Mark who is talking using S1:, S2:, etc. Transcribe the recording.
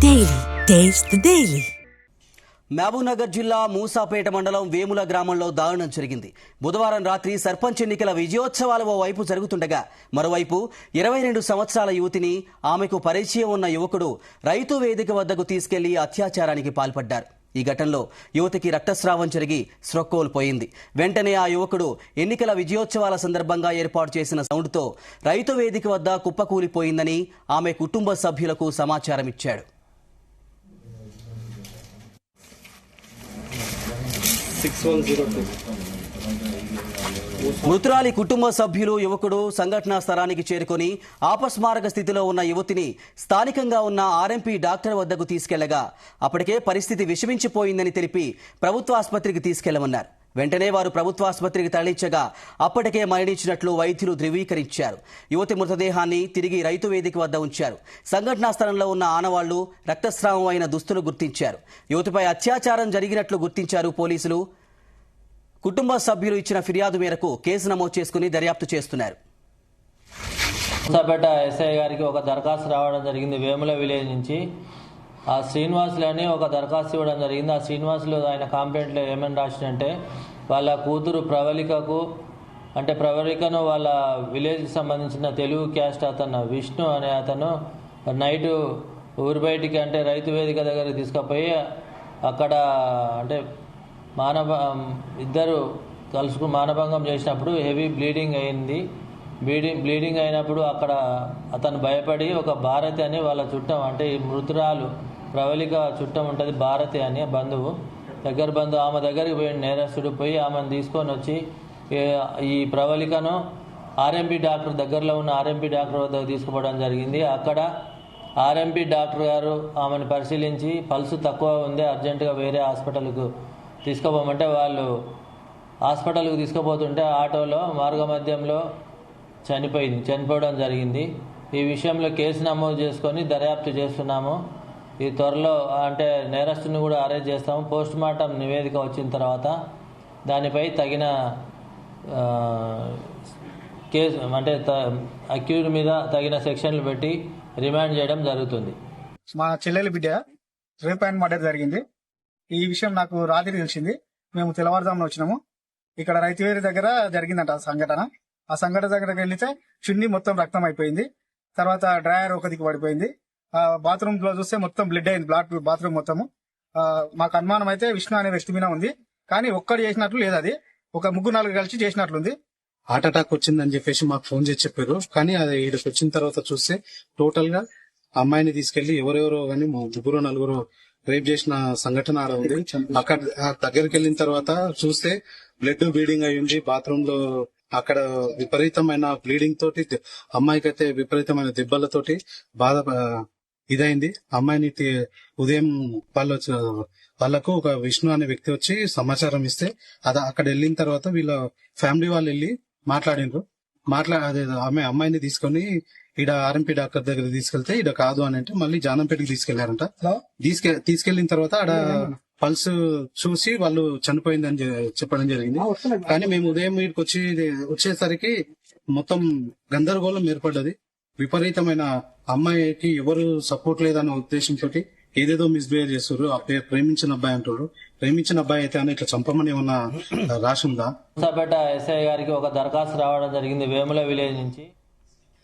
S1: Daily. Taste the Daily.
S2: Mahabubnagar జిల్లా మూసాపేట మండలం వేముల గ్రామంలో దారుణం జరిగింది. బుధవారం రాత్రి సర్పంచ్ ఎన్నికల విజయోత్సవాలు ఓవైపు జరుగుతుండగా మరోవైపు 22 సంవత్సరాల యువతిని ఆమెకు పరిచయం ఉన్న యువకుడు రైతు వేదిక వద్దకు తీసుకెళ్లి అత్యాచారానికి పాల్పడ్డారు. ఈ ఘటనలో యువతికి రక్తస్రావం జరిగి స్రొక్కోల్పోయింది. వెంటనే ఆ యువకుడు ఎన్నికల విజయోత్సవాల సందర్భంగా ఏర్పాటు చేసిన సౌండ్తో రైతు వేదిక వద్ద కుప్పకూలిపోయిందని ఆమె కుటుంబ సభ్యులకు సమాచారం ఇచ్చాడు. మృతురాలి కుటుంబ సభ్యులు యువకుడు సంఘటనా స్థలానికి చేరుకుని ఆపస్మారక స్థితిలో ఉన్న యువతిని స్థానికంగా ఉన్న ఆర్ఎంపీ డాక్టర్ వద్దకు తీసుకెళ్లగా అప్పటికే పరిస్థితి విషమించిపోయిందని తెలిపి ప్రభుత్వ ఆసుపత్రికి తీసుకెళ్లమన్నారు. వెంటనే వారు ప్రభుత్వాసుపత్రికి తరలించగా అప్పటికే మరణించినట్లు వైద్యులు ధృవీకరించారు. యువతి మృతదేహాన్ని తిరిగి రైతు వేదిక వద్ద ఉంచారు. సంఘటనా స్థలంలో ఉన్న ఆనవాళ్లు, రక్తస్రావం అయిన దుస్తులు గుర్తించారు. యువతిపై అత్యాచారం జరిగినట్లు గుర్తించారు పోలీసులు. కుటుంబ సభ్యులు ఇచ్చిన ఫిర్యాదు మేరకు కేసు నమోదు చేసుకుని దర్యాప్తు చేస్తున్నారు.
S3: మూసాపేట ఎస్ఐ గారికి ఒక దరఖాస్తు రావడం జరిగింది. వేముల విలేజ్ నుంచి ఆ శ్రీనివాసులని ఒక దరఖాస్తు ఇవ్వడం జరిగింది. ఆ శ్రీనివాసులు ఆయన కంప్లైంట్లో ఏమని రాసిందంటే వాళ్ళ కూతురు ప్రవళికను వాళ్ళ విలేజ్కి సంబంధించిన తెలుగు క్యాస్ట్ అతను విష్ణు అనే అతను నైటు ఊరి బయటికి అంటే రైతు వేదిక దగ్గరికి తీసుకుపోయి అక్కడ అంటే ఇద్దరు కలుసుకుని మానభంగం చేసినప్పుడు హెవీ బ్లీడింగ్ అయింది. బ్లీడింగ్ అయినప్పుడు అక్కడ అతను భయపడి ఒక భారతి అని వాళ్ళ చుట్టం అంటే ఈ మృతురాలు ప్రవళిక చుట్టం ఉంటుంది, భారతి అని బంధువు ఆమె దగ్గరికి పోయిన నేరస్తుడు పోయి ఆమెను తీసుకొని వచ్చి ఈ ప్రవళికను ఆర్ఎంపీ డాక్టర్ దగ్గరలో ఉన్న ఆర్ఎంపీ డాక్టర్ వద్దకు తీసుకుపోవడం జరిగింది. అక్కడ ఆర్ఎంపీ డాక్టర్ గారు ఆమెను పరిశీలించి పల్సు తక్కువ ఉంది, అర్జెంటుగా వేరే హాస్పిటల్కు తీసుకుపోమంటే వాళ్ళు హాస్పిటల్కు తీసుకుపోతుంటే ఆటోలో మార్గమధ్యంలో చనిపోవడం జరిగింది. ఈ విషయంలో కేసు నమోదు చేసుకొని దర్యాప్తు చేస్తున్నాము. ఈ త్వరలో అంటే నేరస్తుని కూడా అరెస్ట్ చేస్తాము. పోస్ట్ మార్టం నివేదిక వచ్చిన తర్వాత దానిపై తగిన కేసు అంటే అక్యూజ్డ్ మీద తగిన సెక్షన్లు పెట్టి రిమాండ్ చేయడం జరుగుతుంది.
S4: మా చెల్లెలి బిడ్డ రేప్ అండ్ మర్డర్ జరిగింది. ఈ విషయం నాకు రాత్రి తెలిసింది. మేము తెల్లవారుజామున వచ్చినాము. ఇక్కడ రైతువేరి దగ్గర జరిగిందంట ఆ సంఘటన దగ్గరికి వెళ్తే చున్నీ మొత్తం రక్తం అయిపోయింది. తర్వాత డ్రైయర్ ఒకదికి పడిపోయింది. బాత్రూమ్ లో చూస్తే మొత్తం బ్లడ్ అయింది. బాత్రూమ్ మొత్తము. మాకు అనుమానం అయితే విష్ణు అనే వ్యక్తి మీద ఉంది, కానీ ఒక్కడు చేసినట్లు లేదు. అది ఒక 3-4 కలిసి చేసినట్లుంది.
S5: హార్ట్ అటాక్ వచ్చిందని చెప్పేసి మాకు ఫోన్ చేసి చెప్పారు. కానీ అది ఇక్కడికి వచ్చిన తర్వాత చూస్తే టోటల్ గా అమ్మాయిని తీసుకెళ్లి ఎవరెవరో కానీ 3-4 రేప్ చేసిన సంఘటన ఆడ ఉంది. అక్కడ దగ్గరికి వెళ్ళిన తర్వాత చూస్తే బ్లడ్ బ్లీడింగ్ అయి ఉంది. బాత్రూమ్ లో అక్కడ విపరీతమైన బ్లీడింగ్ తోటి అమ్మాయికి అయితే విపరీతమైన దెబ్బలతోటి బాధ ఇదైంది. అమ్మాయిని ఉదయం వాళ్ళకు ఒక విష్ణు అనే వ్యక్తి వచ్చి సమాచారం ఇస్తే అక్కడ వెళ్ళిన తర్వాత వీళ్ళ ఫ్యామిలీ వాళ్ళు వెళ్ళి మాట్లాడినరు. అమ్మాయిని తీసుకొని ఈడ ఆర్ఎంపీ డాక్టర్ దగ్గర తీసుకెళ్తే ఈడ కాదు అని అంటే మళ్ళీ జానంపేటకి తీసుకెళ్లారంట. తీసుకెళ్లిన తర్వాత ఆడ పల్స్ చూసి వాళ్ళు చనిపోయిందని చెప్పడం జరిగింది. కానీ మేము ఉదయం వీటికి వచ్చేసరికి మొత్తం గందరగోళం ఏర్పడ్డది. విపరీతమైన అమ్మాయికి ఎవరు సపోర్ట్ లేదన్న ఉద్దేశంతో ఏదేదో మిస్బిహేవ్ చేస్తారు. ప్రేమించిన అబ్బాయి అంటారు. ప్రేమించిన అబ్బాయి అయితే అని ఇట్లా చంపమని ఏమన్నా రాసిందా?
S3: మూసాపేట ఎస్ఐ గారికి ఒక దరఖాస్తు రావడం జరిగింది వేముల విలేజ్ నుంచి.